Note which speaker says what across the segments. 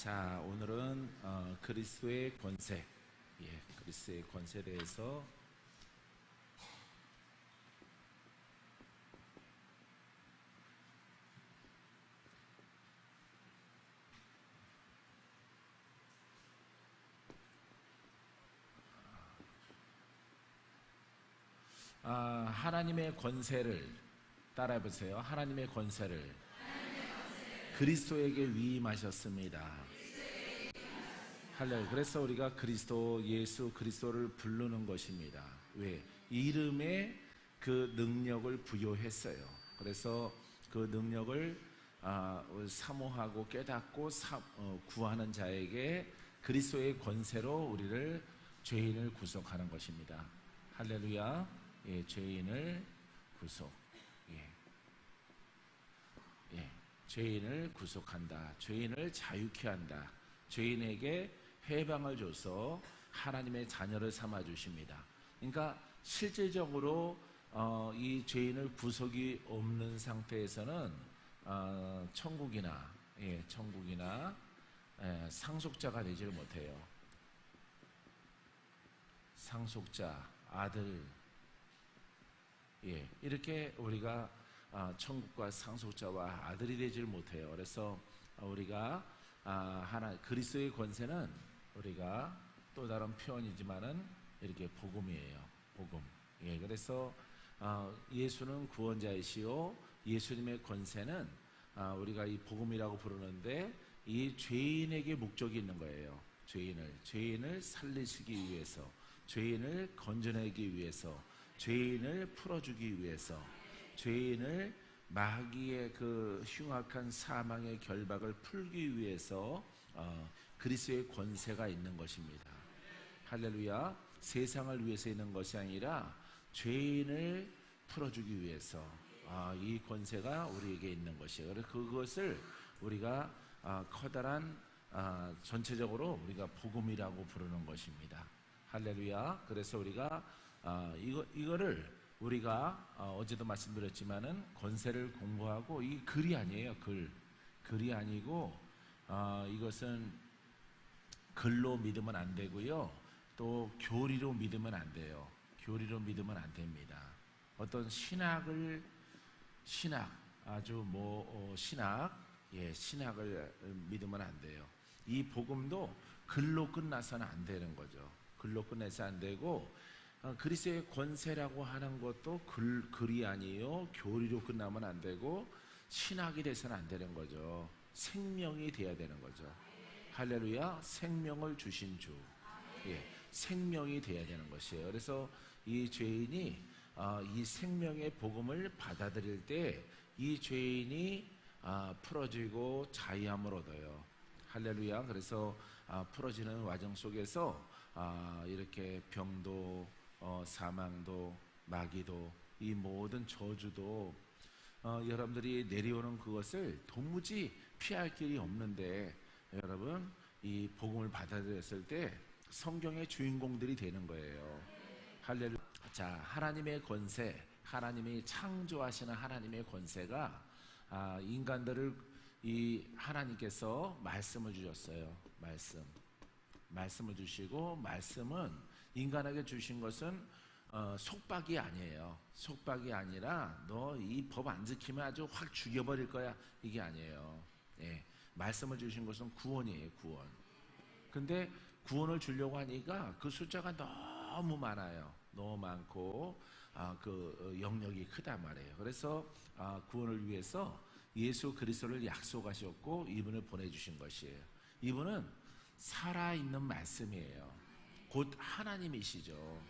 Speaker 1: 자, 오늘은 그리스도의 권세, 그리스도의 권세에 대해서 하나님의 권세를 따라해보세요. 하나님의 권세를 그리스도에게 위임하셨습니다. 할렐루야. 그래서 우리가 그리스도, 예수 그리스도를 부르는 것입니다. 왜? 이름에 그 능력을 부여했어요. 그래서 그 능력을 사모하고 깨닫고 구하는 자에게 그리스도의 권세로 우리를 죄인을 구속하는 것입니다. 할렐루야. 죄인을 구속. 죄인을 구속한다. 죄인을 자유케 한다. 죄인에게 해방을 줘서 하나님의 자녀를 삼아 주십니다. 그러니까 실질적으로 이 죄인을 구속이 없는 상태에서는 천국이나 상속자가 되지를 못해요. 상속자, 아들, 이렇게 우리가 천국과 상속자와 아들이 되지를 못해요. 그래서 우리가 그리스도의 권세는 우리가 또 다른 표현이지만은 이렇게 복음이에요. 복음. 그래서 예수는 구원자이시오. 예수님의 권세는 우리가 이 복음이라고 부르는데 이 죄인에게 목적이 있는 거예요. 죄인을 살리시기 위해서, 죄인을 건져내기 위해서, 죄인을 풀어주기 위해서, 죄인을 마귀의 그 흉악한 사망의 결박을 풀기 위해서 그리스도의 권세가 있는 것입니다. 할렐루야. 세상을 위해서 있는 것이 아니라 죄인을 풀어주기 위해서 이 권세가 우리에게 있는 것이에요. 그래서 그것을 우리가 커다란 전체적으로 우리가 복음이라고 부르는 것입니다. 할렐루야. 그래서 우리가 이거를 우리가 어제도 말씀드렸지만은 권세를 공부하고, 이 글이 아니에요. 글이 아니고 이것은 글로 믿으면 안 되고요. 또 교리로 믿으면 안 돼요. 교리로 믿으면 안 됩니다. 어떤 신학을 신학을 믿으면 안 돼요. 이 복음도 글로 끝나서는 안 되는 거죠. 글로 끝내서 안 되고, 그리스도의 권세라고 하는 것도 글이 아니에요. 교리로 끝나면 안 되고 신학이 돼서는 안 되는 거죠. 생명이 돼야 되는 거죠. 할렐루야. 생명을 주신 주, 생명이 돼야 되는 것이에요. 그래서 이 죄인이 이 생명의 복음을 받아들일 때 이 죄인이 풀어지고 자유함을 얻어요. 할렐루야. 그래서 풀어지는 과정 속에서 이렇게 병도 사망도 마귀도 이 모든 저주도 여러분들이 내려오는 그것을 도무지 피할 길이 없는데, 여러분 이 복음을 받아들였을 때 성경의 주인공들이 되는 거예요. 할렐루야. 자, 하나님의 권세, 하나님이 창조하시는 하나님의 권세가 인간들을 하나님께서 말씀을 주셨어요. 말씀을 주시고, 말씀은 인간에게 주신 것은 속박이 아니에요. 속박이 아니라 너 이 법 안 지키면 아주 확 죽여버릴 거야, 이게 아니에요. 말씀을 주신 것은 구원이에요. 구원. 근데 구원을 주려고 하니까 그 숫자가 너무 많아요. 너무 많고 그 영역이 크단 말이에요. 그래서 구원을 위해서 예수 그리스도를 약속하셨고 이분을 보내주신 것이에요. 이분은 살아있는 말씀이에요. 곧 하나님이시죠.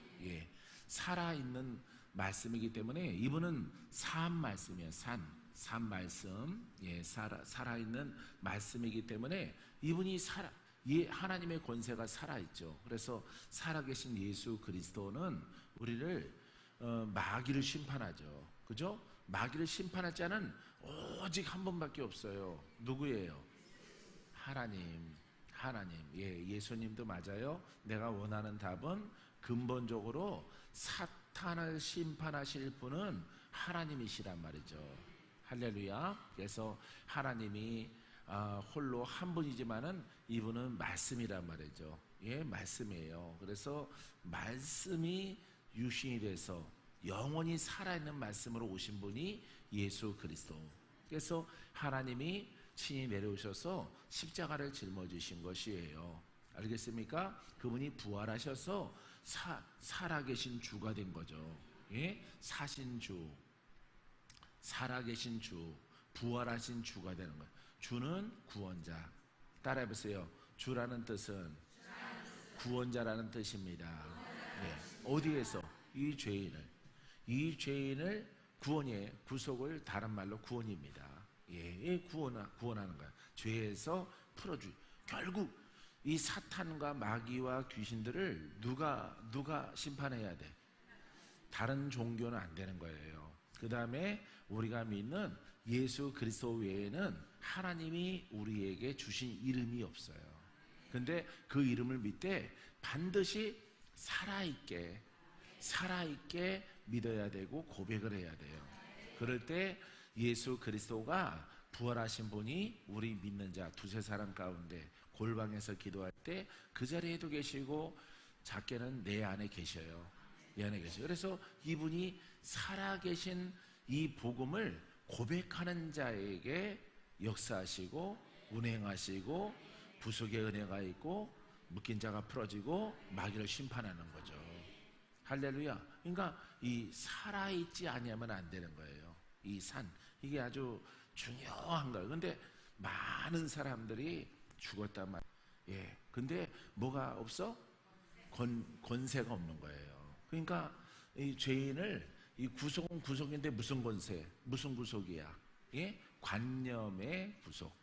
Speaker 1: 살아있는 말씀이기 때문에 이분은 산 말씀이에요. 산 말씀. 살아있는 말씀이기 때문에 이분이 하나님의 권세가 살아있죠. 그래서 살아계신 예수 그리스도는 우리를 마귀를 심판하죠. 그죠? 마귀를 심판할 자는 오직 한 분밖에 없어요. 누구예요? 하나님. 예수님도 맞아요. 내가 원하는 답은 근본적으로 사탄을 심판하실 분은 하나님이시란 말이죠. 할렐루야. 그래서 하나님이 홀로 한 분이지만은 이분은 말씀이란 말이죠. 예, 말씀이에요. 그래서 말씀이 육신이 돼서 영원히 살아있는 말씀으로 오신 분이 예수 그리스도. 그래서 하나님이 친히 내려오셔서 십자가를 짊어지신 것이에요. 알겠습니까? 그분이 부활하셔서 살아계신 주가 된 거죠. 예? 사신 주, 살아계신 주, 부활하신 주가 되는 거예요. 주는 구원자. 따라해보세요. 주라는 뜻은 구원자라는 뜻입니다. 예. 어디에서? 이 죄인을 구원이에요. 구속을 다른 말로 구원입니다. 예, 구원하는 거예요. 죄에서 풀어주. 결국 이 사탄과 마귀와 귀신들을 누가 심판해야 돼? 다른 종교는 안 되는 거예요. 그 다음에 우리가 믿는 예수 그리스도 외에는 하나님이 우리에게 주신 이름이 없어요. 근데 그 이름을 믿되 반드시 살아있게 믿어야 되고 고백을 해야 돼요. 그럴 때 예수 그리스도가 부활하신 분이 우리 믿는 자 두세 사람 가운데 골방에서 기도할 때 그 자리에도 계시고 작게는 내 안에 계셔요. 내 안에 계셔요. 그래서 이분이 살아계신 이 복음을 고백하는 자에게 역사하시고 운행하시고 구속의 은혜가 있고 묶인 자가 풀어지고 마귀를 심판하는 거죠. 할렐루야. 그러니까 이 살아있지 아니하면 안 되는 거예요. 이 산, 이게 아주 중요한 거예요. 근데 많은 사람들이 죽었단 말이에요. 예. 근데 뭐가 없어? 권세가 없는 거예요. 그러니까 이 죄인을 이 구속은 구속인데 무슨 권세? 무슨 구속이야? 예? 관념의 구속.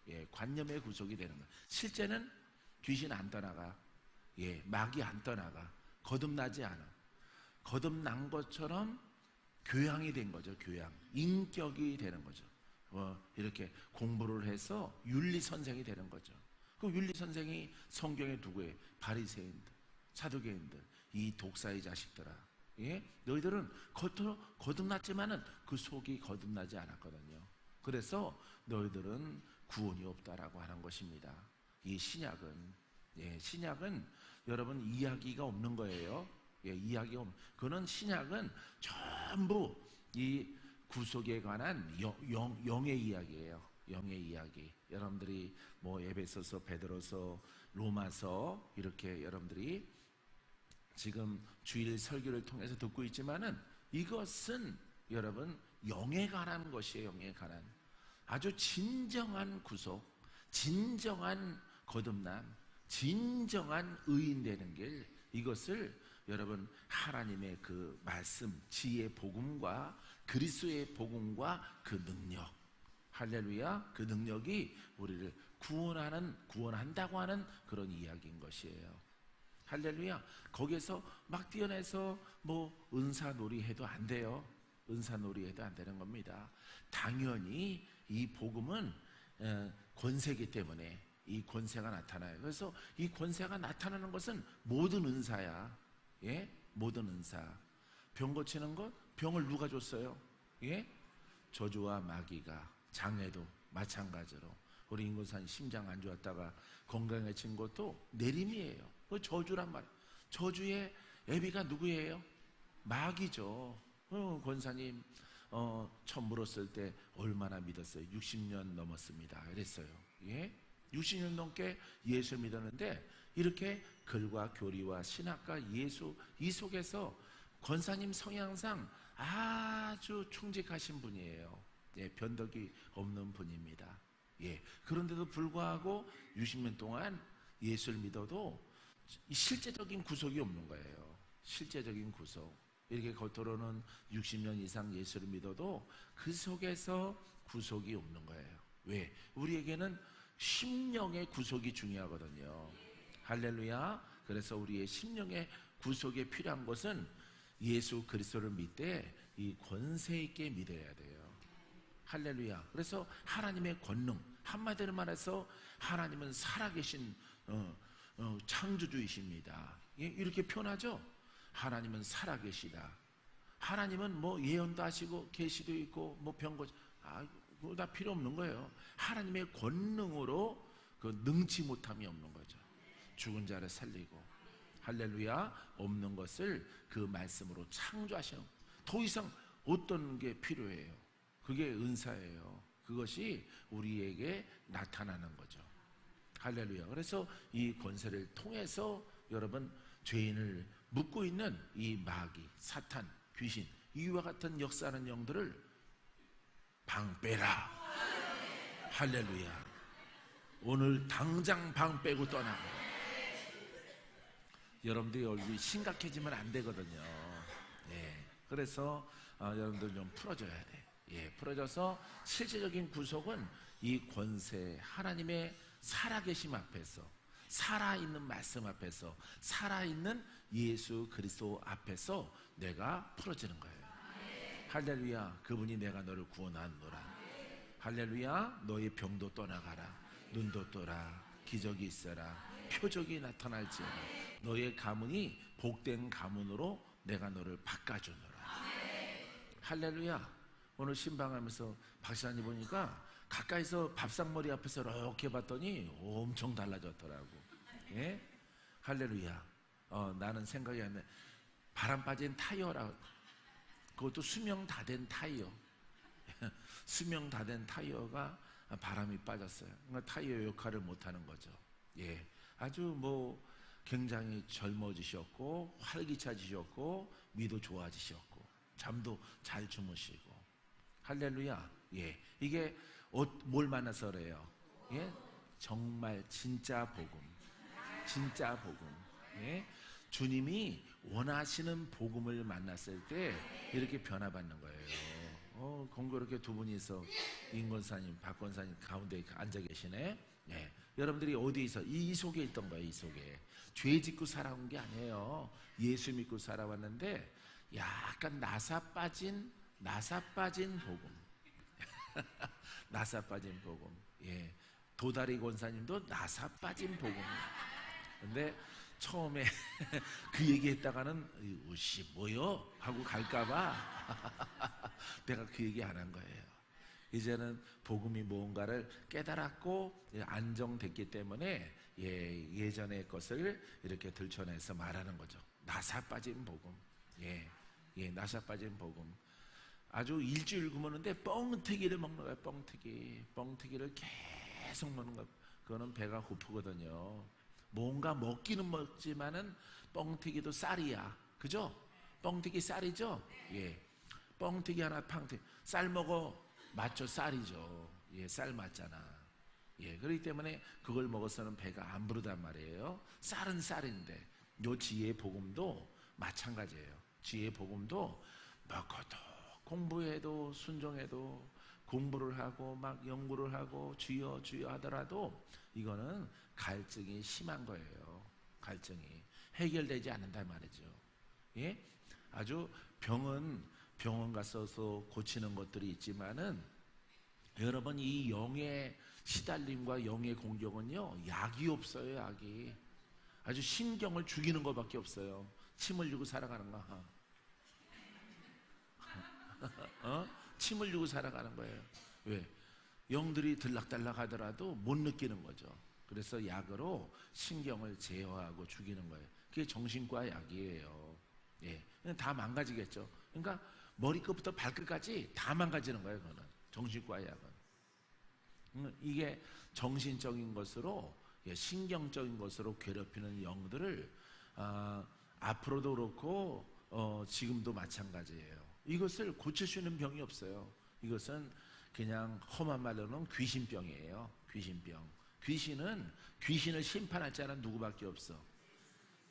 Speaker 1: 예, 관념의 구속이 되는 거예요. 실제는 귀신 안 떠나가. 예, 마귀 안 떠나가. 거듭나지 않아. 거듭난 것처럼 교양이 된 거죠. 교양. 인격이 되는 거죠. 이렇게 공부를 해서 윤리 선생이 되는 거죠. 그 윤리 선생이 성경에 누구예요? 바리새인들, 사두개인들, 이 독사의 자식들아. 예? 너희들은 겉으로 거듭났지만은 그 속이 거듭나지 않았거든요. 그래서 너희들은 구원이 없다라고 하는 것입니다. 이 신약은 여러분 이야기가 없는 거예요. 예, 이야기가 없는. 그거는 신약은 전부 이 구속에 관한 영의 이야기예요. 영의 이야기. 여러분들이 뭐 에베소서, 베드로서, 로마서 이렇게 여러분들이 지금 주일 설교를 통해서 듣고 있지만은 이것은 여러분 영에 관한 것이에요. 영에 관한 아주 진정한 구속, 진정한 거듭남, 진정한 의인 되는 길, 이것을 여러분 하나님의 그 말씀, 지혜의 복음과 그리스도의 복음과 그 능력, 할렐루야, 그 능력이 우리를 구원한다고 하는 그런 이야기인 것이에요. 할렐루야. 거기에서 막 뛰어내서 뭐 은사놀이 해도 안 돼요. 은사놀이 해도 안 되는 겁니다. 당연히 이 복음은 권세이기 때문에 이 권세가 나타나요. 그래서 이 권세가 나타나는 것은 모든 은사야. 예? 모든 은사. 병 고치는 것, 병을 누가 줬어요? 예? 저주와 마귀가. 장애도 마찬가지로. 우리 인구산 심장 안 좋았다가 건강해진 것도 내림이에요. 그 저주란 말이에요. 저주의 애비가 누구예요? 마귀죠. 권사님 처음 물었을 때 얼마나 믿었어요? 60년 넘었습니다. 그랬어요. 예? 60년 넘게 예수를 믿었는데 이렇게 글과 교리와 신학과 예수 이 속에서 권사님 성향상 아주 충직하신 분이에요. 예, 변덕이 없는 분입니다. 예, 그런데도 불구하고 60년 동안 예수를 믿어도 실제적인 구속이 없는 거예요. 실제적인 구속. 이렇게 겉으로는 60년 이상 예수를 믿어도 그 속에서 구속이 없는 거예요. 왜? 우리에게는 심령의 구속이 중요하거든요. 할렐루야. 그래서 우리의 심령의 구속에 필요한 것은 예수 그리스도를 믿되 이 권세 있게 믿어야 돼요. 할렐루야. 그래서 하나님의 권능, 한마디로 말해서 하나님은 살아계신 창조주이십니다. 이렇게 표현하죠. 하나님은 살아계시다. 하나님은 뭐 예언도 하시고 계시도 있고 뭐 병고치 그거 다 필요 없는 거예요. 하나님의 권능으로 그 능치 못함이 없는 거죠. 죽은 자를 살리고, 할렐루야, 없는 것을 그 말씀으로 창조하시는, 더 이상 어떤 게 필요해요? 그게 은사예요. 그것이 우리에게 나타나는 거죠. 할렐루야. 그래서 이 권세를 통해서 여러분, 죄인을 묶고 있는 이 마귀, 사탄, 귀신, 이와 같은 역사하는 영들을 방 빼라. 할렐루야. 오늘 당장 방 빼고 떠나고. 여러분들이 얼굴이 심각해지면 안 되거든요. 예. 그래서 여러분들 좀 풀어줘야 돼. 예, 풀어져서 실제적인 구속은 이 권세, 하나님의 살아계심 앞에서, 살아있는 말씀 앞에서, 살아있는 예수 그리스도 앞에서 내가 풀어지는 거예요. 할렐루야. 그분이 내가 너를 구원하노라. 할렐루야. 너의 병도 떠나가라. 눈도 떠라. 기적이 있어라. 표적이 나타날지어다. 너의 가문이 복된 가문으로 내가 너를 바꿔주노라. 할렐루야. 오늘 신방하면서 박사님 보니까 가까이서 밥상머리 앞에서 이렇게 봤더니 엄청 달라졌더라고. 예? 할렐루야. 나는 생각이 안 나. 바람 빠진 타이어라. 그것도 수명 다 된 타이어. 수명 다 된 타이어가 바람이 빠졌어요. 그러니까 타이어 역할을 못하는 거죠. 예, 아주 뭐 굉장히 젊어지셨고 활기차지셨고 미도 좋아지셨고 잠도 잘 주무시고. 할렐루야. 예, 이게 뭘 만나서 그래요? 예, 정말 진짜 복음, 진짜 복음. 예, 주님이 원하시는 복음을 만났을 때 이렇게 변화받는 거예요. 공교롭게 두 분이서 임권사님, 박권사님 가운데 앉아 계시네. 예, 여러분들이 어디서 이 속에 있던 거예요. 이 속에 죄 짓고 살아온 게 아니에요. 예수 믿고 살아왔는데 약간 나사 빠진 복음. 나사 빠진 복음. 예, 도다리 권사님도 나사 빠진 복음. 근데 처음에 그 얘기했다가는 옷이 뭐요? 하고 갈까봐 내가 그 얘기 안 한 거예요. 이제는 복음이 무언가를 깨달았고 안정됐기 때문에 예전의 것을 이렇게 들춰내서 말하는 거죠. 나사 빠진 복음. 예, 나사 빠진 복음. 아주 일주일 굶었는데 뻥튀기를 먹는 거예요. 뻥튀기를 계속 먹는 거. 그거는 배가 고프거든요. 뭔가 먹기는 먹지만은 뻥튀기도 쌀이야. 그죠? 뻥튀기 쌀이죠? 예. 뻥튀기 하나 팡튀기. 쌀 먹어. 맞죠? 쌀이죠. 예, 쌀 맞잖아. 예, 그렇기 때문에 그걸 먹어서는 배가 안 부르단 말이에요. 쌀은 쌀인데, 요 지혜의 복음도 마찬가지예요. 지혜의 복음도 먹어도, 공부해도, 순종해도, 공부를 하고, 막 연구를 하고, 주여, 주여 하더라도, 이거는 갈증이 심한 거예요. 갈증이. 해결되지 않는단 말이죠. 예? 아주 병원 가서 고치는 것들이 있지만은 여러분 이 영의 시달림과 영의 공격은요 약이 없어요. 약이 아주 신경을 죽이는 것밖에 없어요. 침 흘리고 살아가는 거. 침 흘리고 살아가는 거예요. 왜? 영들이 들락달락 하더라도 못 느끼는 거죠. 그래서 약으로 신경을 제어하고 죽이는 거예요. 그게 정신과 약이에요. 예, 다 망가지겠죠. 그러니까 머리끝부터 발끝까지 다 망가지는 거예요. 그거는 정신과 약은. 이게 정신적인 것으로 신경적인 것으로 괴롭히는 영들을 앞으로도 그렇고 지금도 마찬가지예요. 이것을 고칠 수 있는 병이 없어요. 이것은 그냥 험한 말로는 귀신병이에요. 귀신병. 귀신을 심판할 자는 누구밖에 없어?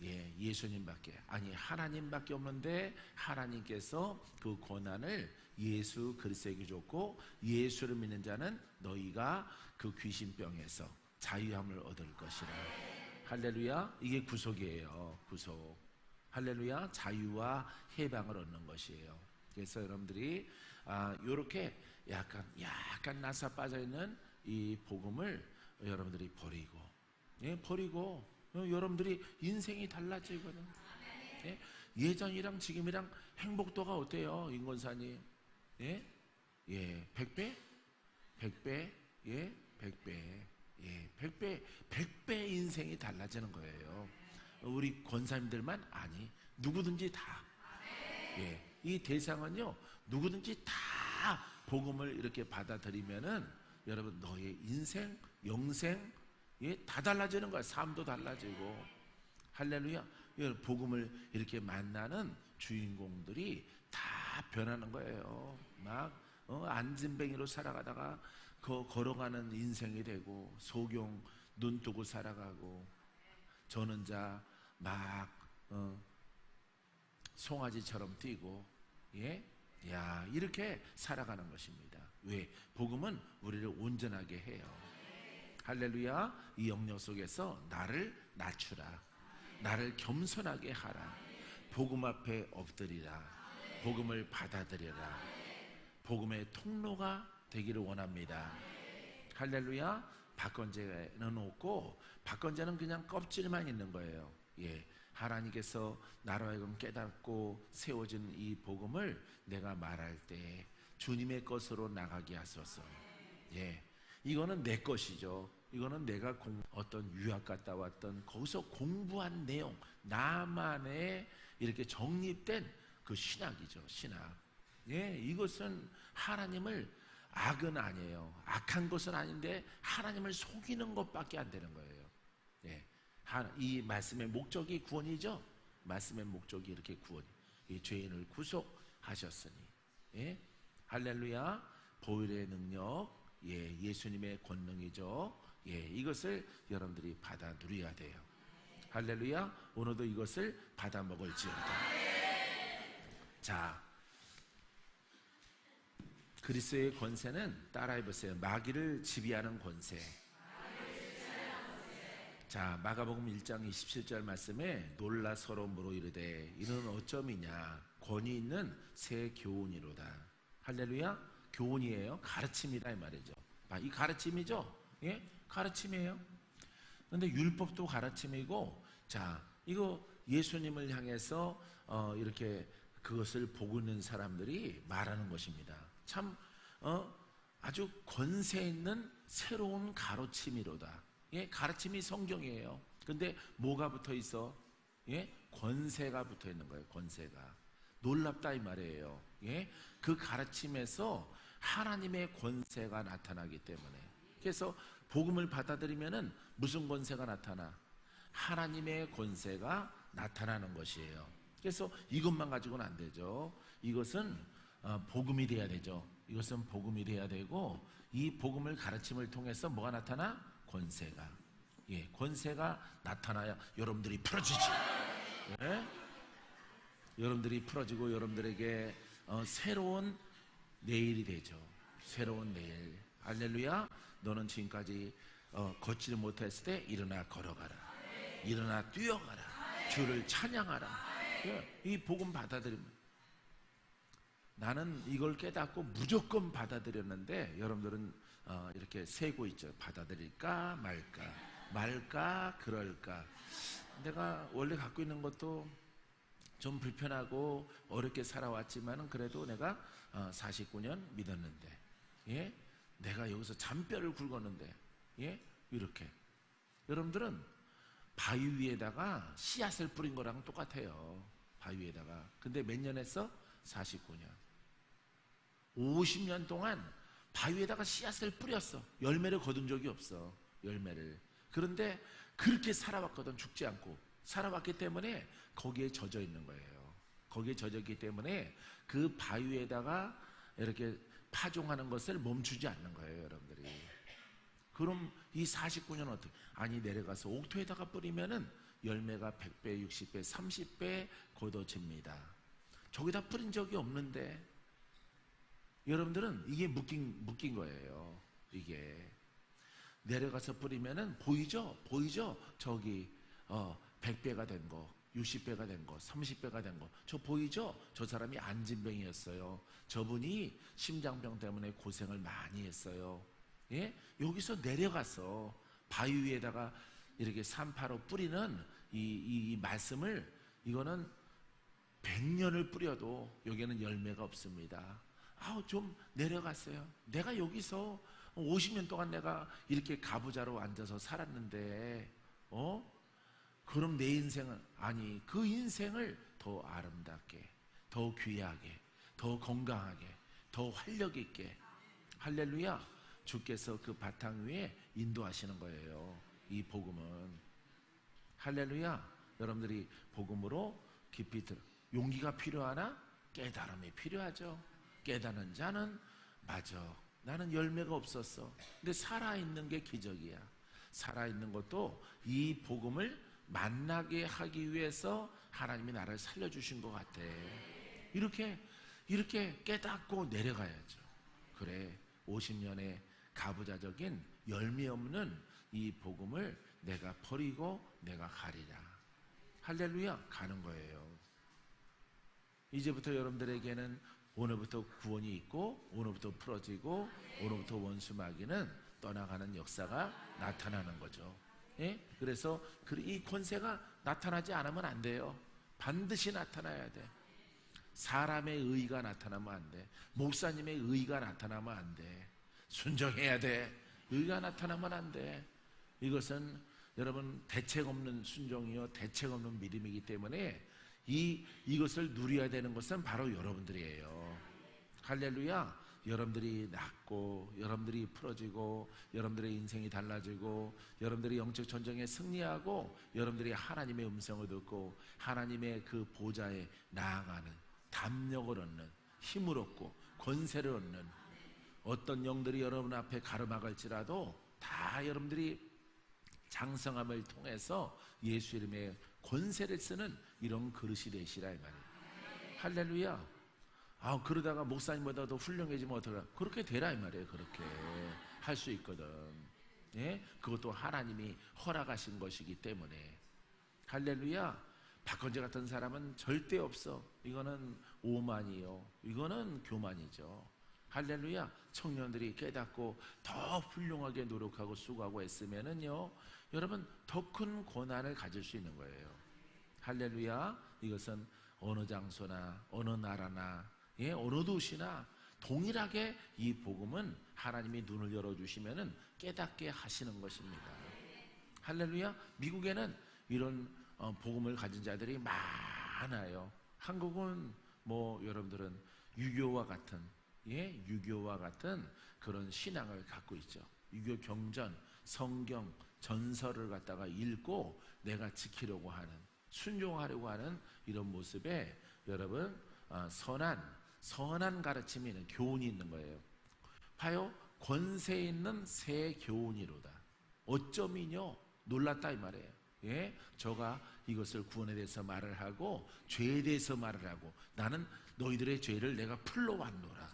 Speaker 1: 예, 예수님밖에. 아니 하나님밖에 없는데 하나님께서 그 고난을 예수 그리스도에게 줬고 예수를 믿는 자는 너희가 그 귀신병에서 자유함을 얻을 것이라. 할렐루야. 이게 구속이에요. 구속. 할렐루야. 자유와 해방을 얻는 것이에요. 그래서 여러분들이 요렇게 약간 나사 빠져있는 이 복음을 여러분들이 버리고 여러분들이 인생이 달라지거든. 예? 예전이랑 지금이랑 행복도가 어때요, 임권사님? 예? 100배? 100배, 예, 100배, 예, 100배 인생이 달라지는 거예요. 우리 권사님들만 아니, 누구든지 다. 예, 이 대상은요, 누구든지 다 복음을 이렇게 받아들이면은 여러분 너의 인생, 영생, 예, 다 달라지는 거야. 삶도 달라지고. 할렐루야. 복음을 이렇게 만나는 주인공들이 다 변하는 거예요. 막 안진뱅이로 살아가다가 걸어가는 인생이 되고, 소경 눈 뜨고 살아가고, 전원자 막 송아지처럼 뛰고, 예, 야, 이렇게 살아가는 것입니다. 왜? 복음은 우리를 온전하게 해요. 할렐루야. 이 영역 속에서 나를 낮추라, 나를 겸손하게 하라, 복음 앞에 엎드리라, 복음을 받아들여라, 복음의 통로가 되기를 원합니다. 할렐루야. 박건제는 없고, 박건제는 그냥 껍질만 있는 거예요. 예, 하나님께서 나로 하여금 깨닫고 세워진 이 복음을 내가 말할 때 주님의 것으로 나가게 하소서. 예, 이거는 내 것이죠. 이거는 내가 어떤 유학 갔다 왔던 거기서 공부한 내용, 나만의 이렇게 정립된 그 신학이죠. 신학. 예, 이것은 하나님을, 악은 아니에요. 악한 것은 아닌데 하나님을 속이는 것밖에 안 되는 거예요. 예, 이 말씀의 목적이 구원이죠. 말씀의 목적이 이렇게 구원, 이 죄인을 구속하셨으니. 예, 할렐루야. 보혈의 능력, 예, 예수님의 권능이죠. 예, 이것을 여러분들이 받아 누려야 돼요. 할렐루야. 오늘도 이것을 받아 먹을지어다. 자, 그리스도의 권세는 따라해보세요. 마귀를 지배하는 권세. 자, 마가복음 1장 27절 말씀에 놀라 서로 물어 이르되 이는 어점이냐, 권위 있는 새 교훈이로다. 할렐루야. 교훈이에요. 가르침이다 이 말이죠. 이 가르침이죠. 예, 가르침이에요. 그런데 율법도 가르침이고, 자, 이거 예수님을 향해서 이렇게 그것을 보고 있는 사람들이 말하는 것입니다. 참 아주 권세 있는 새로운 가르침이로다. 예, 가르침이 성경이에요. 근데 뭐가 붙어 있어? 예, 권세가 붙어 있는 거예요. 권세가. 놀랍다 이 말이에요. 예, 그 가르침에서 하나님의 권세가 나타나기 때문에. 그래서 복음을 받아들이면은 무슨 권세가 나타나? 하나님의 권세가 나타나는 것이에요. 그래서 이것만 가지고는 안 되죠. 이것은 복음이 돼야 되죠. 이것은 복음이 돼야 되고, 이 복음을 가르침을 통해서 뭐가 나타나? 권세가. 예, 권세가 나타나야 여러분들이 풀어지지. 예? 여러분들이 풀어지고 여러분들에게 새로운 내일이 되죠. 새로운 내일. 할렐루야. 너는 지금까지 걷지를 못했을 때 일어나 걸어가라. 일어나 뛰어가라. 주를 찬양하라. 예, 이 복음 받아들이면, 나는 이걸 깨닫고 무조건 받아들였는데 여러분들은 이렇게 세고 있죠. 받아들일까 말까, 말까 그럴까. 내가 원래 갖고 있는 것도 좀 불편하고 어렵게 살아왔지만은 그래도 내가 49년 믿었는데, 예, 내가 여기서 잔뼈를 굵었는데, 예, 이렇게. 여러분들은 바위 위에다가 씨앗을 뿌린 거랑 똑같아요. 바위 위에다가. 근데 몇 년 했어? 49년. 50년 동안 바위에다가 씨앗을 뿌렸어. 열매를 거둔 적이 없어. 열매를. 그런데 그렇게 살아왔거든. 죽지 않고 살아왔기 때문에 거기에 젖어 있는 거예요. 거기에 젖어 있기 때문에 그 바위에다가 이렇게 파종하는 것을 멈추지 않는 거예요, 여러분들이. 그럼 이 49년 어떻게? 아니, 내려가서 옥토에다가 뿌리면은 열매가 100배, 60배, 30배 거둬집니다. 저기다 뿌린 적이 없는데 여러분들은 이게 묶인 거예요. 이게 내려가서 뿌리면은 보이죠? 보이죠? 저기 100배가 된 거, 60배가 된 거, 30배가 된 거, 저 보이죠? 저 사람이 안진병이었어요. 저분이 심장병 때문에 고생을 많이 했어요. 예? 여기서 내려가서 바위 위에다가 이렇게 산파로 뿌리는 이 말씀을, 이거는 100년을 뿌려도 여기에는 열매가 없습니다. 좀 내려갔어요. 내가 여기서 50년 동안 내가 이렇게 가부좌로 앉아서 살았는데 그럼 내 인생은 아니 그 인생을 더 아름답게, 더 귀하게, 더 건강하게, 더 활력 있게 할렐루야 주께서 그 바탕 위에 인도하시는 거예요. 이 복음은 할렐루야. 여러분들이 복음으로 깊이 용기가 필요하나? 깨달음이 필요하죠. 깨닫는 자는 맞아 나는 열매가 없었어. 근데 살아있는 게 기적이야. 살아있는 것도 이 복음을 만나게 하기 위해서 하나님이 나를 살려주신 것 같아. 이렇게 깨닫고 내려가야죠. 그래 50년의 가부좌적인 열매 없는 이 복음을 내가 버리고 내가 가리라. 할렐루야 가는 거예요. 이제부터 여러분들에게는 오늘부터 구원이 있고 오늘부터 풀어지고 오늘부터 원수 마귀는 떠나가는 역사가 나타나는 거죠. 예? 그래서 이 권세가 나타나지 않으면 안 돼요. 반드시 나타나야 돼. 사람의 의가 나타나면 안 돼. 목사님의 의가 나타나면 안 돼. 순종해야 돼. 의가 나타나면 안 돼. 이것은 여러분 대책 없는 순종이요 대책 없는 믿음이기 때문에 이것을 누려야 되는 것은 바로 여러분들이에요. 할렐루야. 여러분들이 낫고 여러분들이 풀어지고 여러분들의 인생이 달라지고 여러분들이 영적 전쟁에 승리하고 여러분들이 하나님의 음성을 듣고 하나님의 그 보좌에 나아가는 담력을 얻는 힘을 얻고 권세를 얻는 어떤 영들이 여러분 앞에 가로막을지라도 다 여러분들이 장성함을 통해서 예수 이름의 권세를 쓰는 이런 그릇이 되시라 이 말이에요. 할렐루야. 그러다가 목사님보다 더 훌륭해지면 어떡하나? 그렇게 되라 이 말이에요. 그렇게 할 수 있거든. 예? 그것도 하나님이 허락하신 것이기 때문에. 할렐루야. 박건재 같은 사람은 절대 없어. 이거는 오만이요. 이거는 교만이죠. 할렐루야. 청년들이 깨닫고 더 훌륭하게 노력하고 수고하고 애쓰면은요 여러분 더 큰 고난을 가질 수 있는 거예요. 할렐루야. 이것은 어느 장소나 어느 나라나 어느 도시나 동일하게 이 복음은 하나님이 눈을 열어주시면은 깨닫게 하시는 것입니다. 할렐루야. 미국에는 이런 복음을 가진 자들이 많아요. 한국은 여러분들은 유교와 같은 유교와 같은 그런 신앙을 갖고 있죠. 유교 경전, 성경, 전설을 갖다가 읽고 내가 지키려고 하는 순종하려고 하는 이런 모습에 여러분 선한 가르침이 있는 교훈이 있는 거예요. 봐요. 권세 있는 새 교훈이로다. 어쩌면요 놀랐다 이 말이에요. 저가 이것을 구원에 대해서 말을 하고 죄에 대해서 말을 하고 나는 너희들의 죄를 내가 풀러왔노라.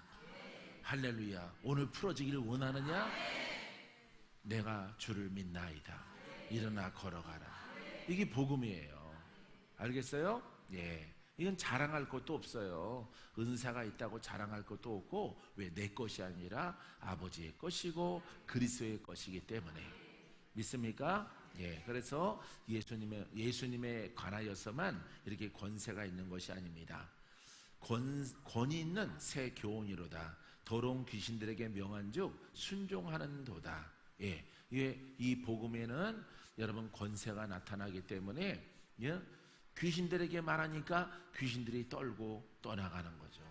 Speaker 1: 할렐루야. 오늘 풀어지기를 원하느냐? 내가 주를 믿나이다. 일어나 걸어가라. 이게 복음이에요. 알겠어요? 예. 이건 자랑할 것도 없어요. 은사가 있다고 자랑할 것도 없고 왜 내 것이 아니라 아버지의 것이고 그리스도의 것이기 때문에. 믿습니까? 예. 그래서 예수님에 관하여서만 이렇게 권세가 있는 것이 아닙니다. 권위 있는 새 교훈이로다. 더러운 귀신들에게 명한즉 순종하는도다. 예. 이 복음에는 여러분 권세가 나타나기 때문에 귀신들에게 말하니까 귀신들이 떨고 떠나가는 거죠.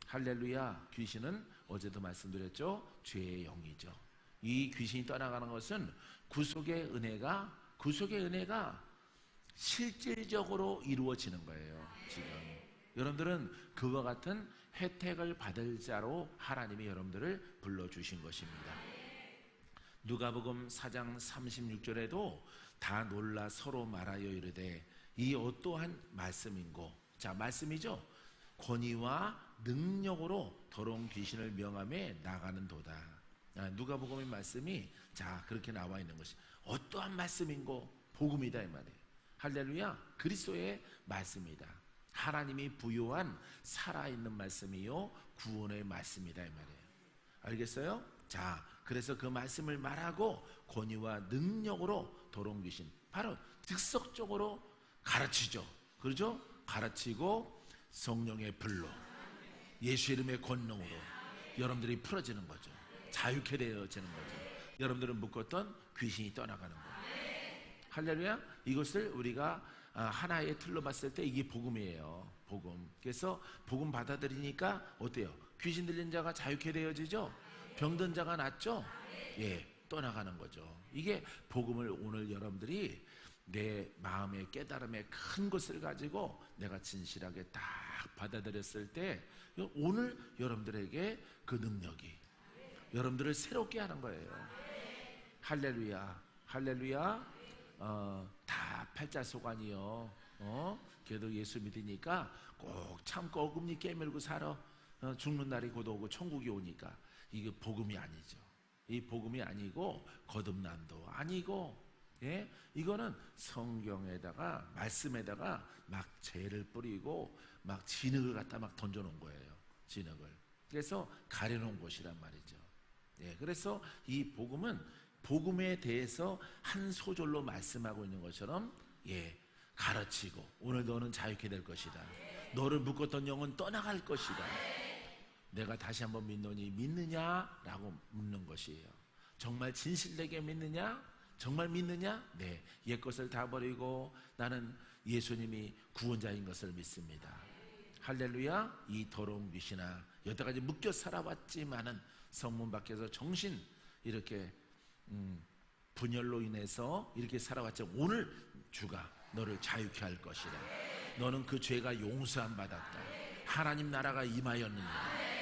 Speaker 1: 할렐루야. 귀신은 어제도 말씀드렸죠. 죄의 영이죠. 이 귀신이 떠나가는 것은 구속의 은혜가 실질적으로 이루어지는 거예요. 지금 여러분들은 그와 같은 혜택을 받을 자로 하나님이 여러분들을 불러주신 것입니다. 누가복음 4장 36절에도 다 놀라 서로 말하여 이르되 이 어떠한 말씀인고. 자, 말씀이죠. 권위와 능력으로 더러운 귀신을 명함에 나가는 도다. 누가복음의 말씀이 자 그렇게 나와 있는 것이 어떠한 말씀인고 복음이다 이 말이에요. 할렐루야. 그리스도의 말씀이다. 하나님이 부요한 살아있는 말씀이요 구원의 말씀이다 이 말이에요. 알겠어요? 자, 그래서 그 말씀을 말하고 권위와 능력으로 더러운 귀신 바로 즉석적으로 가르치죠. 그렇죠? 가르치고 성령의 불로 예수 이름의 권능으로 여러분들이 풀어지는 거죠. 자유케 되어지는 거죠. 여러분들은 묶었던 귀신이 떠나가는 거예요. 할렐루야. 이것을 우리가 하나의 틀로 봤을 때 이게 복음이에요. 복음. 그래서 복음 받아들이니까 어때요? 귀신 들린 자가 자유케 되어지죠. 병든 자가 낫죠. 예, 떠나가는 거죠. 이게 복음을 오늘 여러분들이 내 마음의 깨달음의 큰 것을 가지고 내가 진실하게 딱 받아들였을 때 오늘 여러분들에게 그 능력이 여러분들을 새롭게 하는 거예요. 할렐루야. 할렐루야. 다 팔자소관이요. 그래도 예수 믿으니까 꼭 참고 어금니 깨물고 살아. 죽는 날이 곧 오고 천국이 오니까. 이게 복음이 아니죠. 이 복음이 아니고 거듭남도 아니고, 예? 이거는 성경에다가 말씀에다가 막 죄를 뿌리고 막 진흙을 갖다 막 던져놓은 거예요. 진흙을. 그래서 가려놓은 곳이란 말이죠. 예, 그래서 이 복음은 복음에 대해서 한 소절로 말씀하고 있는 것처럼, 예, 가르치고 오늘 너는 자유케 될 것이다. 너를 묶었던 영은 떠나갈 것이다. 내가 다시 한번 믿노니 믿느냐라고 묻는 것이에요. 정말 진실되게 믿느냐? 정말 믿느냐? 네, 옛것을 다 버리고 나는 예수님이 구원자인 것을 믿습니다. 할렐루야. 이 더러운 귀신아, 여태까지 묶여 살아왔지만은 성문 밖에서 정신 이렇게 분열로 인해서 이렇게 살아왔죠. 오늘 주가 너를 자유케 할 것이다. 너는 그 죄가 용서함 받았다. 하나님 나라가 임하였느냐.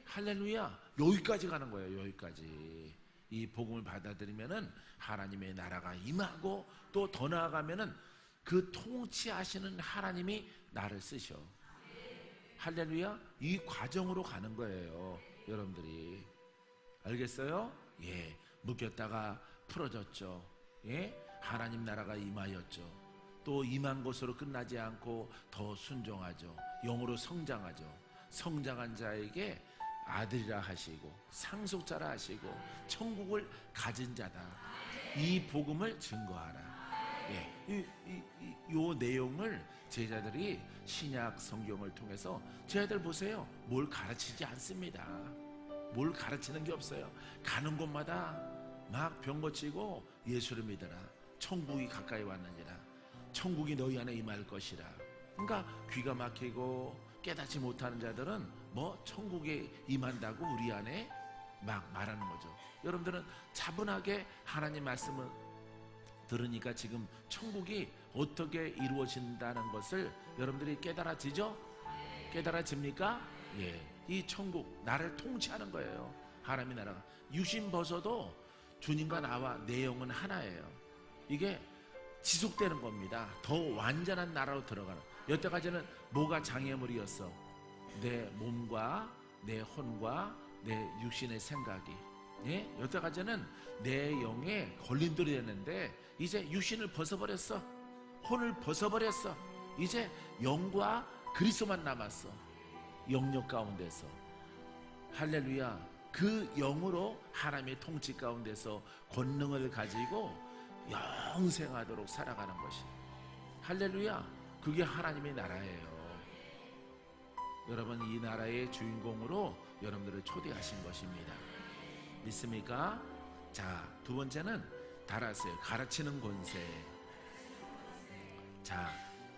Speaker 1: 할렐루야. 여기까지 가는 거예요. 여기까지. 이 복음을 받아들이면은 하나님의 나라가 임하고 또 더 나아가면은 그 통치하시는 하나님이 나를 쓰셔. 할렐루야. 이 과정으로 가는 거예요. 여러분들이 알겠어요? 예, 묶였다가 풀어졌죠. 예, 하나님 나라가 임하였죠. 또 임한 것으로 끝나지 않고 더 순종하죠. 영으로 성장하죠. 성장한 자에게 아들이라 하시고 상속자라 하시고 천국을 가진 자다. 이 복음을 증거하라. 예, 이 내용을 제자들이 신약 성경을 통해서 제자들 보세요. 뭘 가르치지 않습니다. 뭘 가르치는 게 없어요. 가는 곳마다 막 병 고치고 예수를 믿어라. 천국이 가까이 왔느니라. 천국이 너희 안에 임할 것이라. 그러니까 귀가 막히고 깨닫지 못하는 자들은 뭐 천국에 임한다고 우리 안에 막 말하는 거죠. 여러분들은 차분하게 하나님 말씀을 들으니까 지금 천국이 어떻게 이루어진다는 것을 여러분들이 깨달아지죠? 깨달아집니까? 예, 이 천국 나를 통치하는 거예요. 하나님의 나라가 육신 벗어도 주님과 나와 내 영은 하나예요. 이게 지속되는 겁니다. 더 완전한 나라로 들어가는. 여태까지는 뭐가 장애물이었어? 내 몸과 내 혼과 내 육신의 생각이. 예? 여태까지는 내 영에 걸림돌이 됐는데 이제 육신을 벗어버렸어. 혼을 벗어버렸어. 이제 영과 그리스도만 남았어. 영역 가운데서. 할렐루야. 그 영으로 하나님의 통치 가운데서 권능을 가지고 영생하도록 살아가는 것이. 할렐루야. 그게 하나님의 나라예요. 여러분, 이 나라의 주인공으로 여러분들을 초대하신 것입니다. 믿습니까? 자, 두 번째는 달았어요. 가르치는 권세. 자,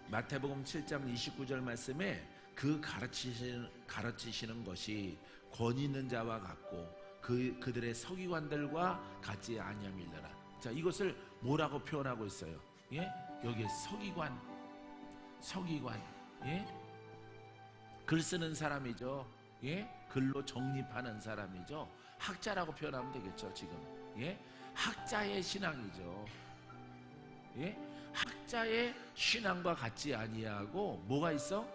Speaker 1: 마태복음 7장 29절 말씀에 그 가르치시는 것이 권위 있는 자와 같고 그들의 서기관들과 같지 아니함이니라. 자, 이것을 뭐라고 표현하고 있어요? 예? 여기 서기관. 예? 글 쓰는 사람이죠. 예? 글로 정립하는 사람이죠. 학자라고 표현하면 되겠죠, 지금. 예? 학자의 신앙이죠. 예? 학자의 신앙과 같지 아니하고 뭐가 있어?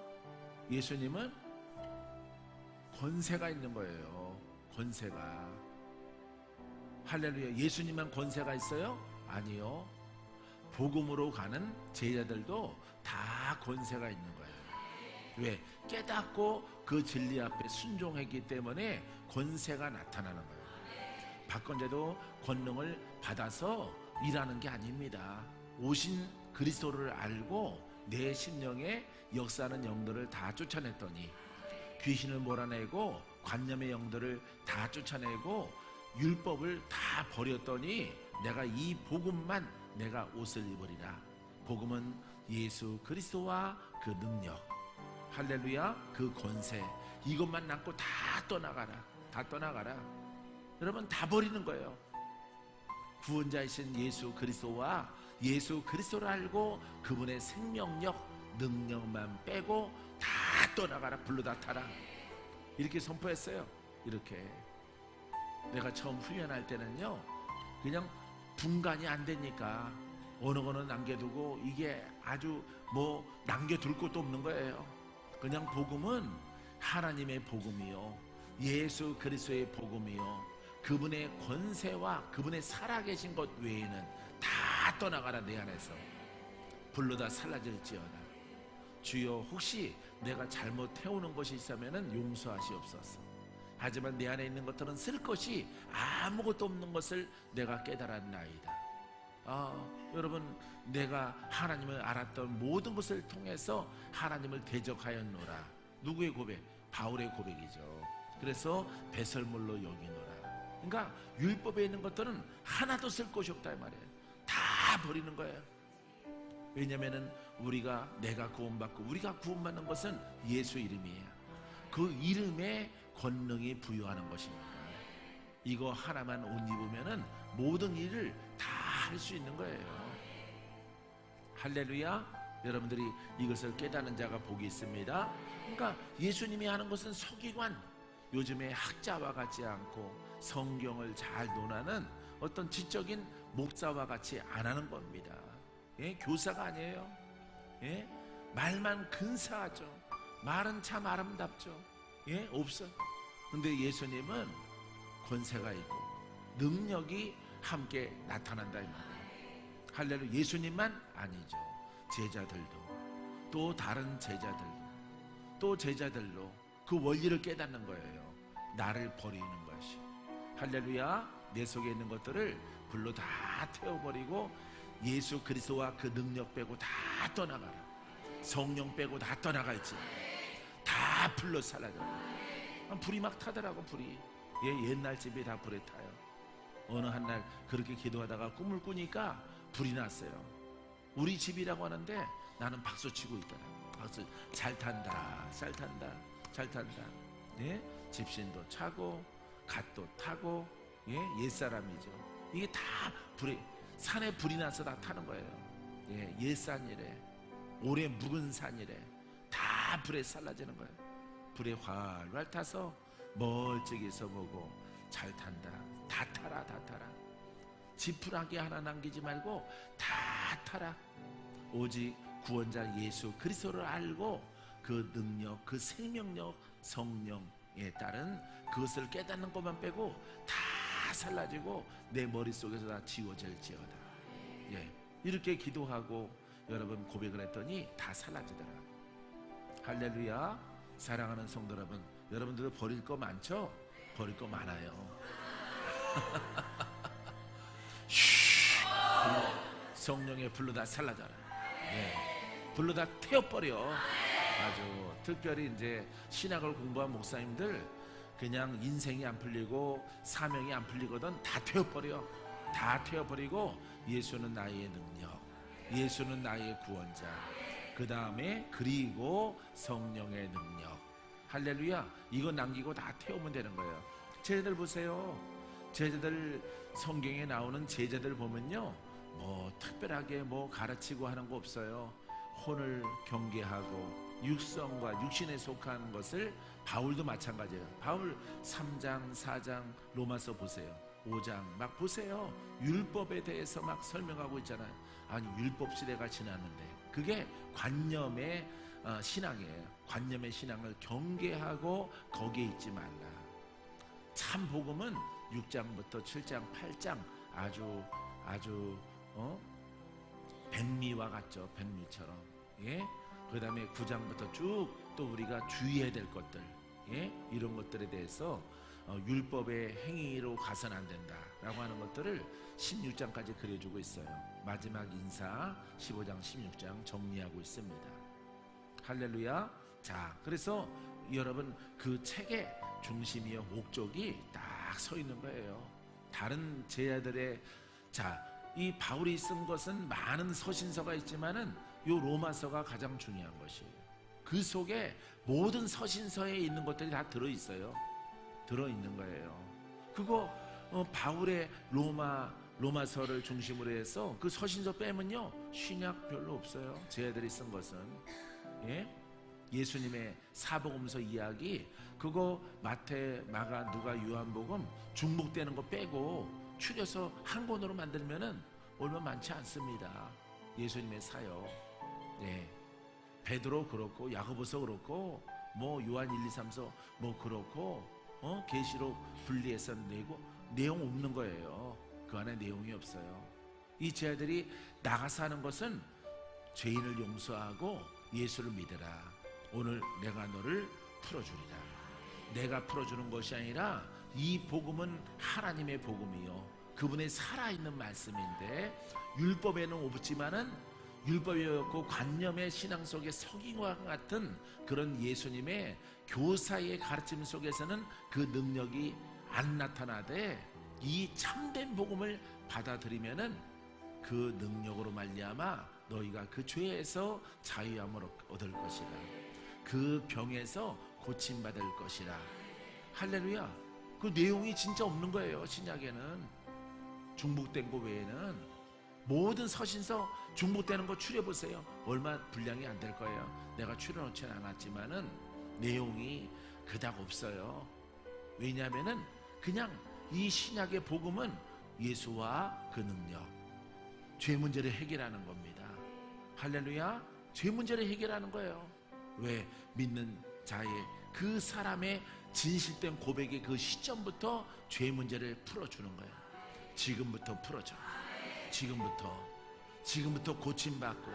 Speaker 1: 예수님은 권세가 있는 거예요. 권세가. 할렐루야. 예수님만 권세가 있어요? 아니요. 복음으로 가는 제자들도 다 권세가 있는 거예요. 왜? 깨닫고 그 진리 앞에 순종했기 때문에 권세가 나타나는 거예요. 박건재도 권능을 받아서 일하는 게 아닙니다. 오신 그리스도를 알고 내 심령에 역사하는 영들을 다 쫓아냈더니 귀신을 몰아내고 관념의 영들을 다 쫓아내고 율법을 다 버렸더니 내가 이 복음만 내가 옷을 입으리라. 복음은 예수 그리스도와 그 능력, 할렐루야, 그 권세, 이것만 남고 다 떠나가라. 다 떠나가라. 여러분, 다 버리는 거예요. 구원자이신 예수 그리스도와 예수 그리스도를 알고 그분의 생명력, 능력만 빼고 다 떠나가라. 불로 다 타라. 이렇게 선포했어요. 이렇게. 내가 처음 훈련할 때는요, 그냥 분간이 안 되니까 어느 거는 남겨두고, 이게 아주 뭐 남겨둘 것도 없는 거예요. 그냥 복음은 하나님의 복음이요, 예수 그리스도의 복음이요, 그분의 권세와 그분의 살아계신 것 외에는 다 떠나가라. 내 안에서 불로 다 살라질지어다. 주여, 혹시 내가 잘못 태우는 것이 있으면 용서하시옵소서. 하지만 내 안에 있는 것들은 쓸 것이 아무것도 없는 것을 내가 깨달았나이다. 여러분, 내가 하나님을 알았던 모든 것을 통해서 하나님을 대적하였노라. 누구의 고백? 바울의 고백이죠. 그래서 배설물로 여기노라. 그러니까 율법에 있는 것들은 하나도 쓸 것이 없다 이 말이에요. 다 버리는 거예요. 왜냐면은 내가 구원받고 우리가 구원받는 것은 예수 이름이에요. 그 이름에 권능이 부여하는 것입니다. 이거 하나만 옷 입으면은 모든 일을 다 할 수 있는 거예요. 할렐루야. 여러분들이 이것을 깨닫는 자가 복이 있습니다. 그러니까 예수님이 하는 것은 서기관, 요즘에 학자와 같지 않고 성경을 잘 논하는 어떤 지적인 목사와 같이 안 하는 겁니다. 예? 교사가 아니에요. 예? 말만 근사하죠. 말은 참 아름답죠. 예? 없어. 근데 예수님은 권세가 있고 능력이 함께 나타난다 이 말이에요. 할렐루야. 예수님만 아니죠. 제자들도, 또 다른 제자들로 그 원리를 깨닫는 거예요. 나를 버리는 것이. 할렐루야. 내 속에 있는 것들을 불로 다 태워버리고 예수 그리스도와 그 능력 빼고 다 떠나가라. 성령 빼고 다 떠나갈지. 다 불로 사라져. 불이 막 타더라고. 불이. 옛날 집이 다 불에 타요. 어느 한날 그렇게 기도하다가 꿈을 꾸니까 불이 났어요. 우리 집이라고 하는데 나는 박수 치고 있더라. 박수. 잘 탄다, 잘 탄다, 잘 탄다. 예? 집신도 차고 갓도 타고, 예? 옛사람이죠. 이게 다 불이, 산에 불이 나서 다 타는 거예요. 예, 옛산이래, 오래 묵은 산이래, 다 불에 살라지는 거예요. 불에 활활 타서 멀찍이서 보고 잘 탄다. 다 타라, 다 타라. 지푸라기 하나 남기지 말고 다 타라. 오직 구원자 예수 그리스도를 알고 그 능력, 그 생명력, 성령에 따른 그것을 깨닫는 것만 빼고 다 살라지고 내 머릿속에서 다 지워질지어다. 예, 이렇게 기도하고 여러분 고백을 했더니 다 살라지더라. 할렐루야. 사랑하는 성도 여러분, 여러분들도 버릴 거 많죠? 버릴 거 많아요. 성령의 불로 다 살라져라. 예, 불로 다 태워버려. 아주 특별히 이제 신학을 공부한 목사님들, 그냥 인생이 안 풀리고 사명이 안 풀리거든 다 태워버려. 다 태워버리고 예수는 나의 능력, 예수는 나의 구원자, 그 다음에 그리고 성령의 능력. 할렐루야. 이거 남기고 다 태우면 되는 거예요. 제자들 보세요. 제자들, 성경에 나오는 제자들 보면요, 뭐 특별하게 뭐 가르치고 하는 거 없어요. 혼을 경계하고 육성과 육신에 속한 것을, 바울도 마찬가지예요. 바울 3장 4장 로마서 보세요. 5장 막 보세요. 율법에 대해서 막 설명하고 있잖아요. 아니, 율법 시대가 지났는데 그게 관념의 신앙이에요. 관념의 신앙을 경계하고 거기에 있지 말라. 참 복음은 6장부터 7장 8장 아주 백미와 같죠. 백미처럼. 예? 그 다음에 9장부터 쭉 또 우리가 주의해야 될 것들, 예? 이런 것들에 대해서 율법의 행위로 가서는 안 된다 라고 하는 것들을 16장까지 그려주고 있어요. 마지막 인사 15장 16장 정리하고 있습니다. 할렐루야. 자, 그래서 여러분 그 책의 중심이요 목적이 딱 서 있는 거예요. 다른 제자들의 이 바울이 쓴 것은 많은 서신서가 있지만은 요 로마서가 가장 중요한 것이에요. 그 속에 모든 서신서에 있는 것들이 다 들어있어요. 들어있는 거예요. 그거 바울의 로마서를 중심으로 해서 그 서신서 빼면요 신약 별로 없어요. 제자들이 쓴 것은. 예? 예수님의 사복음서 이야기 그거 마태, 마가, 누가, 요한복음 중복되는 거 빼고 추려서 한 권으로 만들면은 얼마 많지 않습니다. 예수님의 사역. 예. 베드로 그렇고 야고보서 그렇고 뭐 요한 1, 2, 3서 뭐 그렇고 계시록 분리해서 내고 내용 없는 거예요. 그 안에 내용이 없어요. 이 제자들이 나가서 하는 것은 죄인을 용서하고 예수를 믿으라. 오늘 내가 너를 풀어주리라. 내가 풀어주는 것이 아니라 이 복음은 하나님의 복음이요 그분의 살아있는 말씀인데 율법에는 없지만은 율법이 없고 관념의 신앙 속에 석인과 같은 그런 예수님의 교사의 가르침 속에서는 그 능력이 안 나타나되 이 참된 복음을 받아들이면은 그 능력으로 말미암아 너희가 그 죄에서 자유함을 얻을 것이라. 그 병에서 고침받을 것이라. 할렐루야. 그 내용이 진짜 없는 거예요. 신약에는 중복된 거 외에는. 모든 서신서 중복되는 거 추려보세요. 얼마 분량이 안 될 거예요. 내가 추려놓지는 않았지만은 내용이 그닥 없어요. 왜냐하면은 그냥 이 신약의 복음은 예수와 그 능력, 죄 문제를 해결하는 겁니다. 할렐루야. 죄 문제를 해결하는 거예요. 왜? 믿는 자의 그 사람의 진실된 고백의 그 시점부터 죄 문제를 풀어주는 거예요. 지금부터 풀어줘. 지금부터 고침받고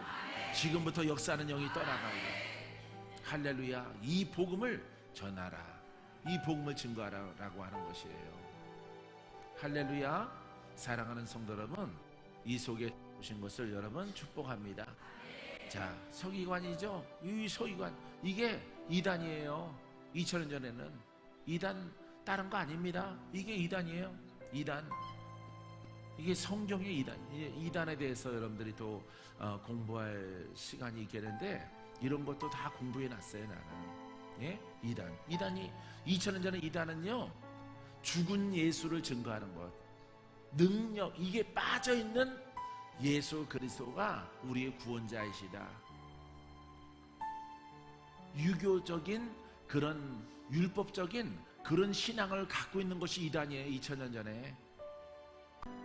Speaker 1: 지금부터 역사하는 영이 떠나가고. 할렐루야. 이 복음을 전하라. 이 복음을 증거하라라고 하는 것이에요. 할렐루야. 사랑하는 성도 여러분, 이 속에 오신 것을 여러분 축복합니다. 자, 서기관이죠. 이 서기관 이게 이단이에요. 2000년 전에는 이단 다른 거 아닙니다. 이게 이단이에요. 이단. 이게 성경의 이단. 이단에 대해서 여러분들이 또 공부할 시간이 있겠는데 이런 것도 다 공부해 놨어요. 나는. 예? 이단이 2000년 전에 이단은요 죽은 예수를 증거하는 것, 능력, 이게 빠져있는 예수 그리스도가 우리의 구원자이시다. 유교적인 그런 율법적인 그런 신앙을 갖고 있는 것이 이단이에요. 2000년 전에.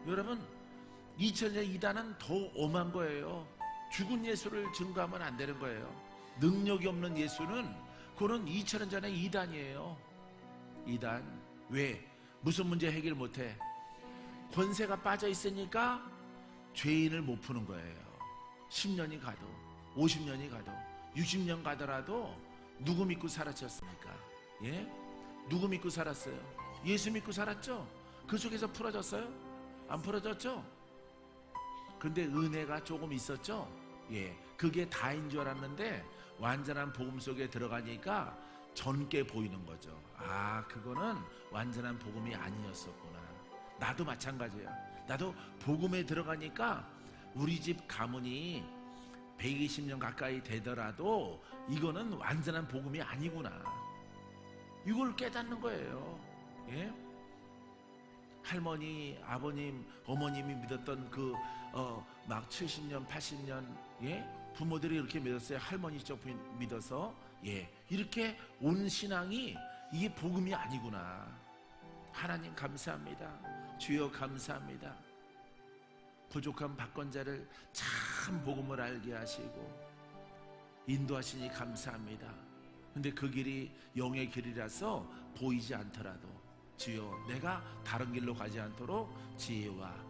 Speaker 1: 여러분 2000년 이단은 더 엄한 거예요. 죽은 예수를 증거하면 안 되는 거예요. 능력이 없는 예수는 그건 2000년 전에 이단이에요. 이단. 왜? 무슨 문제 해결 못해? 권세가 빠져 있으니까 죄인을 못 푸는 거예요. 10년이 가도 50년이 가도 60년 가더라도 누구 믿고 살았습니까? 예? 누구 믿고 살았어요? 예수 믿고 살았죠? 그 속에서 풀어졌어요? 안 풀어졌죠? 근데 은혜가 조금 있었죠? 예, 그게 다인 줄 알았는데 완전한 복음 속에 들어가니까 젊게 보이는 거죠. 아, 그거는 완전한 복음이 아니었었구나. 나도 마찬가지야. 나도 복음에 들어가니까 우리 집 가문이 120년 가까이 되더라도 이거는 완전한 복음이 아니구나. 이걸 깨닫는 거예요. 예? 할머니, 아버님, 어머님이 믿었던 그 막 70년, 80년 예? 부모들이 이렇게 믿었어요. 할머니 쪽 믿어서 예, 이렇게 온 신앙이 이게 복음이 아니구나. 하나님 감사합니다. 주여 감사합니다. 부족한 박권자를 참 복음을 알게 하시고 인도하시니 감사합니다. 근데 그 길이 영의 길이라서 보이지 않더라도 주여 내가 다른 길로 가지 않도록 지혜와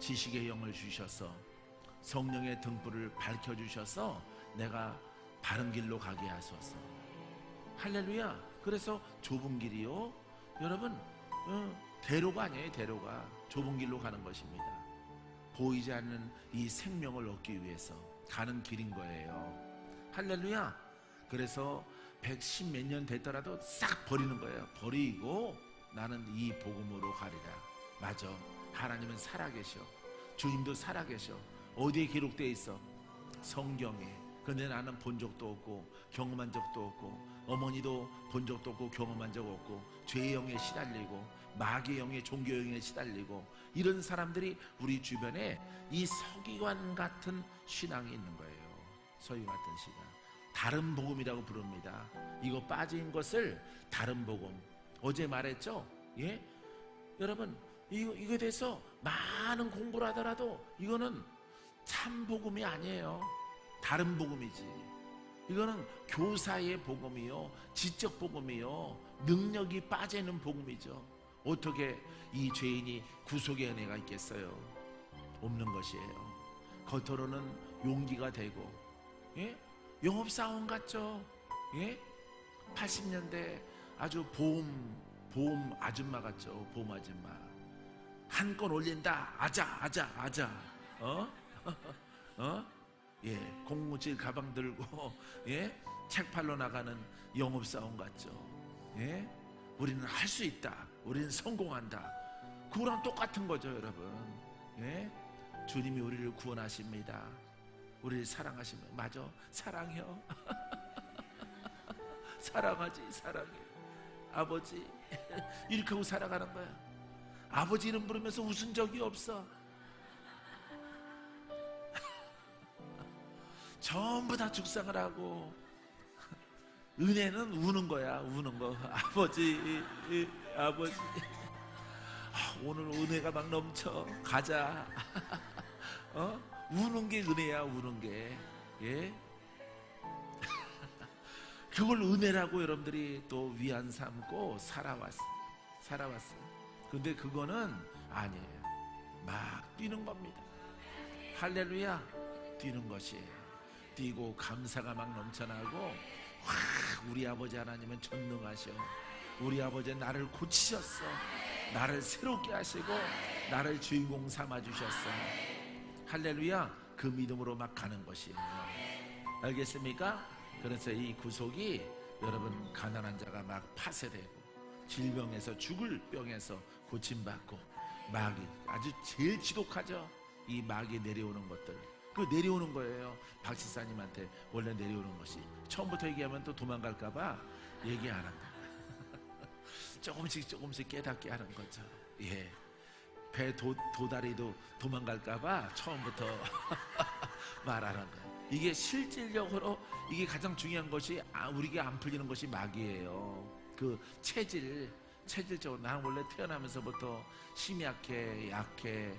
Speaker 1: 지식의 영을 주셔서 성령의 등불을 밝혀주셔서 내가 바른 길로 가게 하소서. 할렐루야. 그래서 좁은 길이요 여러분 대로가 아니에요. 대로가 좁은 길로 가는 것입니다. 보이지 않는 이 생명을 얻기 위해서 가는 길인 거예요. 할렐루야. 그래서 110 몇 년 됐더라도 싹 버리는 거예요. 버리고 나는 이 복음으로 가리라. 맞아. 하나님은 살아계셔. 주님도 살아계셔. 어디에 기록되어 있어? 성경에. 근데 나는 본 적도 없고 경험한 적도 없고, 어머니도 본 적도 없고 경험한 적 없고, 죄의 영에 시달리고 마귀의 영에, 종교의 영에 시달리고, 이런 사람들이 우리 주변에 이 서기관 같은 신앙이 있는 거예요. 서기관 같은 신앙. 다른 복음이라고 부릅니다. 이거 빠진 것을 다른 복음. 어제 말했죠? 예? 여러분, 이거에 대해서 많은 공부를 하더라도 이거는 참 복음이 아니에요. 다른 복음이지. 이거는 교사의 복음이요, 지적 복음이요, 능력이 빠지는 복음이죠. 어떻게 이 죄인이 구속의 은혜가 있겠어요? 없는 것이에요. 겉으로는 용기가 되고, 예? 영업사원 같죠? 예? 80년대 아주 보험 아줌마 같죠? 보험 아줌마. 한 건 올린다. 아자. 예, 007 가방 들고, 예, 책 팔러 나가는 영업사원 같죠. 예, 우리는 할 수 있다. 우리는 성공한다. 그거랑 똑같은 거죠, 여러분. 예, 주님이 우리를 구원하십니다. 우리를 사랑하십니다. 맞아, 사랑해요. 사랑하지, 사랑해. 아버지, 이렇게 하고 살아가는 거야. 아버지 이름 부르면서 웃은 적이 없어. 전부 다 죽상을 하고, 은혜는 우는 거야. 우는 거. 아버지, 아버지, 오늘 은혜가 막 넘쳐. 가자. 우는 게 은혜야. 우는 게. 예? 그걸 은혜라고 여러분들이 또 위안 삼고 살아왔어. 근데 그거는 아니에요. 막 뛰는 겁니다. 할렐루야. 뛰는 것이에요. 뛰고 감사가 막 넘쳐나고, 와, 우리 아버지 하나님은 전능하셔. 우리 아버지 나를 고치셨어. 나를 새롭게 하시고 나를 주인공 삼아주셨어. 할렐루야. 그 믿음으로 막 가는 것이에요. 알겠습니까? 그래서 이 구속이, 여러분, 가난한 자가 막 파쇄되고, 질병에서, 죽을 병에서 고침받고, 마귀, 아주 제일 지독하죠. 이 마귀 내려오는 것들, 그 내려오는 거예요. 박지사님한테 원래 내려오는 것이. 처음부터 얘기하면 또 도망갈까봐 얘기 안 한다. 조금씩 깨닫게 하는 거죠. 예, 배 도다리도 도망갈까봐 처음부터 말하는 거예요. 이게 실질적으로, 이게 가장 중요한 것이, 우리가 안 풀리는 것이 마귀예요. 그 체질적으로. 나는 원래 태어나면서부터 힘이 약해.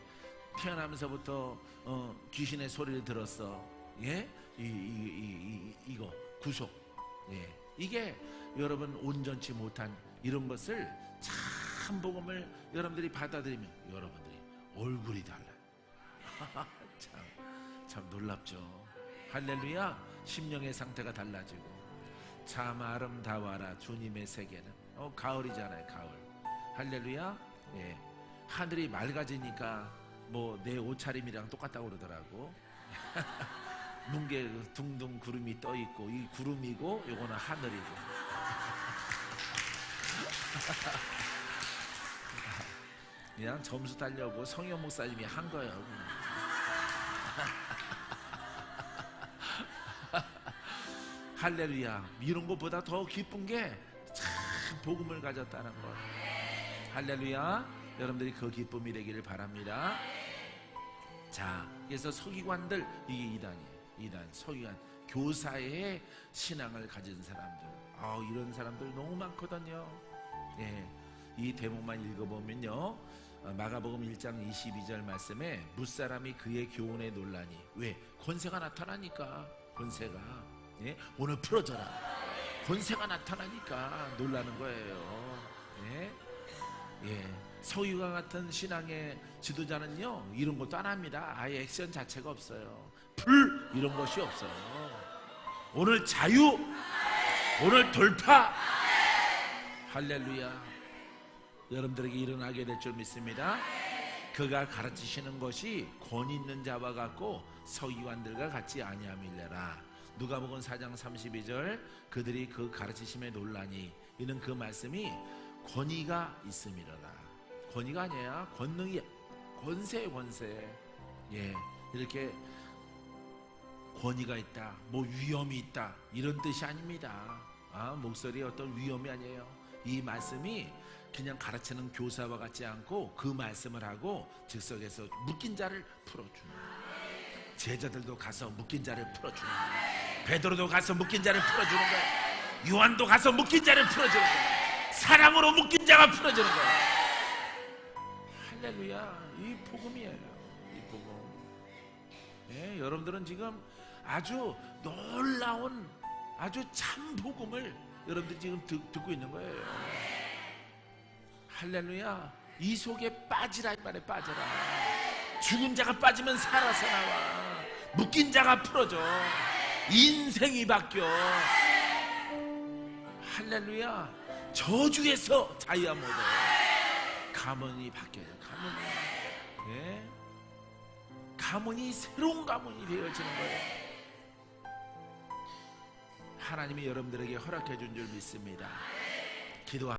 Speaker 1: 태어나면서부터 귀신의 소리를 들었어. 예? 이거 구속. 예. 이게 여러분 온전치 못한 이런 것을, 참 복음을 여러분들이 받아들이면 여러분들이 얼굴이 달라요. 참 놀랍죠. 할렐루야. 심령의 상태가 달라지고, 참 아름다워라 주님의 세계는. 가을이잖아요, 가을. 할렐루야. 예. 하늘이 맑아지니까 뭐 내 옷차림이랑 똑같다고 그러더라고. 뭉게 둥둥 구름이 떠 있고, 이 구름이고 요거는 하늘이고. 그냥 점수 따려고 성형 목사님이 한 거예요. 할렐루야. 이런 것보다 더 기쁜 게 참 복음을 가졌다는 것. 할렐루야. 여러분들이 그 기쁨이 되기를 바랍니다. 자, 그래서 서기관들, 이게 2단이에요. 2단 서기관, 교사의 신앙을 가진 사람들. 이런 사람들 너무 많거든요. 예, 이 대목만 읽어보면요, 마가복음 1장 22절 말씀에 무사람이 그의 교훈에 놀라니. 왜? 권세가 나타나니까. 권세가, 예? 오늘 풀어져라. 권세가 나타나니까 놀라는 거예요. 예? 예. 서기관 같은 신앙의 지도자는요, 이런 것도 안 합니다. 아예 액션 자체가 없어요. 이런 것이 없어요. 오늘 자유, 오늘 돌파. 할렐루야. 여러분들에게 일어나게 될 줄 믿습니다. 그가 가르치시는 것이 권위 있는 자와 같고 서기관들과 같지 아니함이래라. 누가복음 4장 32절, 그들이 그 가르치심에 놀라니. 이는 그 말씀이 권위가 있음이로라. 권위가 아니야. 권능이야. 권세예요, 권세. 예, 이렇게 권위가 있다, 뭐 위험이 있다, 이런 뜻이 아닙니다. 목소리에 어떤 위험이 아니에요. 이 말씀이 그냥 가르치는 교사와 같지 않고 그 말씀을 하고 즉석에서 묶인 자를 풀어주는, 제자들도 가서 묶인 자를 풀어주는 거예요. 베드로도 가서 묶인 자를 풀어주는 거예요. 요한도 가서 묶인 자를 풀어주는 거예요. 사랑으로 묶인 자가 풀어주는 거예요. 할렐루야. 이 복음이에요. 이 복음. 예, 여러분들은 지금 아주 놀라운, 아주 참 복음을 여러분들 지금 듣고 있는 거예요. 할렐루야. 이 속에 빠지라, 이 말에 빠져라. 죽은 자가 빠지면 살아서 나와. 묶인 자가 풀어져. 인생이 바뀌어. 할렐루야. 저주에서 자유함 얻어. 가문이 바뀌어요. 가문이. 예? 가문이 새로운 가문이 되어지는 거예요. 하나님이 여러분들에게 허락해 준 줄 믿습니다. 기도합니다.